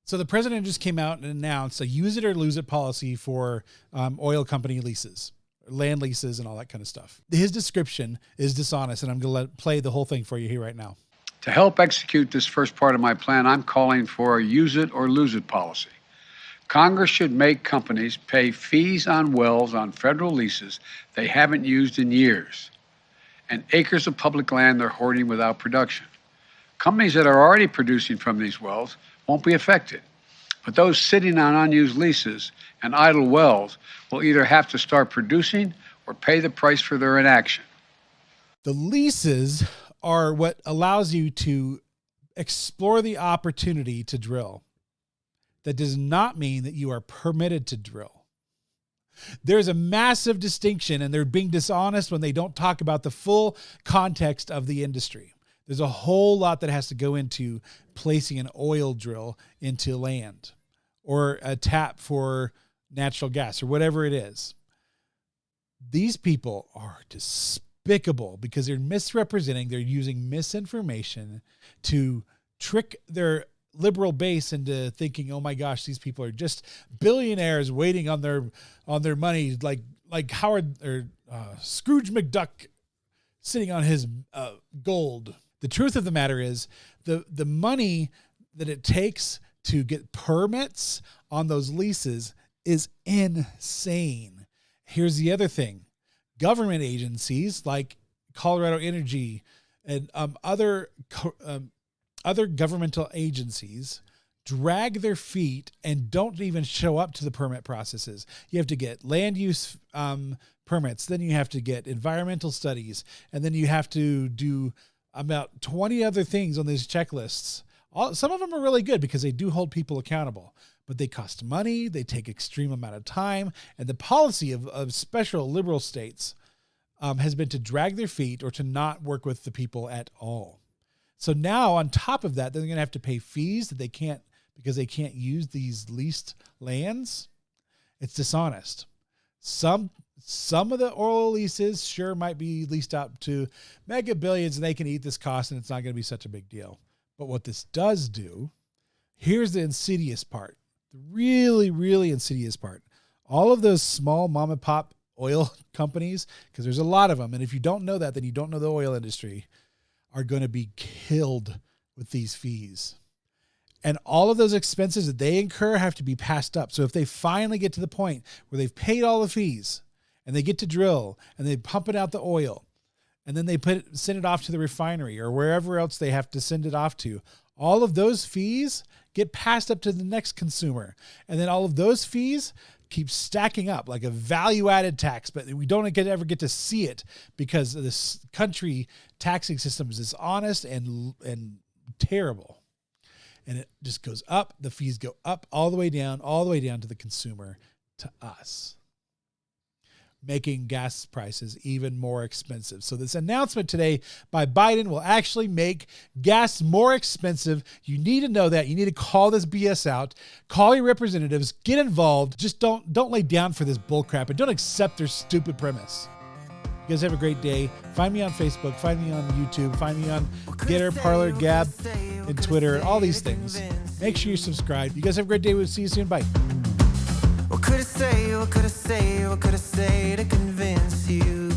So the president just came out and announced a use it or lose it policy for oil company leases, land leases, and all that kind of stuff. His description is dishonest, and I'm going to play the whole thing for you here right now. To help execute this first part of my plan, I'm calling for a use it or lose it policy. Congress should make companies pay fees on wells on federal leases they haven't used in years, and acres of public land they're hoarding without production. Companies that are already producing from these wells won't be affected, but those sitting on unused leases and idle wells will either have to start producing or pay the price for their inaction. The leases are what allows you to explore the opportunity to drill. That does not mean that you are permitted to drill. There's a massive distinction, and they're being dishonest when they don't talk about the full context of the industry. There's a whole lot that has to go into placing an oil drill into land or a tap for natural gas or whatever it is. These people are despicable because they're misrepresenting, they're using misinformation to trick their liberal base into thinking, oh my gosh, these people are just billionaires waiting on their money, like Howard or Scrooge McDuck sitting on his gold. The truth of the matter is the money that it takes to get permits on those leases is insane. Here's the other thing. Government agencies like Colorado Energy and other governmental agencies drag their feet and don't even show up to the permit processes. You have to get land use permits, then you have to get environmental studies, and then you have to do about 20 other things on these checklists. Some of them are really good because they do hold people accountable, but they cost money, they take extreme amount of time, and the policy of special liberal states has been to drag their feet or to not work with the people at all. So now on top of that, they're going to have to pay fees that they can't because they can't use these leased lands. It's dishonest. Some of the oil leases sure might be leased out to mega billions and they can eat this cost and it's not going to be such a big deal. But what this does do, here's the insidious part, the really, really insidious part. All of those small mom and pop oil companies, because there's a lot of them, and if you don't know that, then you don't know the oil industry, are going to be killed with these fees. And all of those expenses that they incur have to be passed up. So if they finally get to the point where they've paid all the fees and they get to drill and they pump it out the oil and then they send it off to the refinery or wherever else they have to send it off to, all of those fees get passed up to the next consumer. And then all of those fees keep stacking up like a value-added tax, but we don't ever get to see it because this country taxing system is dishonest and terrible. And it just goes up. The fees go up all the way down to the consumer, to us, making gas prices even more expensive. So this announcement today by Biden will actually make gas more expensive. You need to know that. You need to call this BS out. Call your representatives. Get involved. Just don't lay down for this bullcrap and don't accept their stupid premise. You guys have a great day. Find me on Facebook. Find me on YouTube. Find me on Getter, Parler, Gab, and Twitter, and all these things. Make sure you subscribe. You guys have a great day. We'll see you soon. Bye. What could I say? What could I say? What could I say to convince you?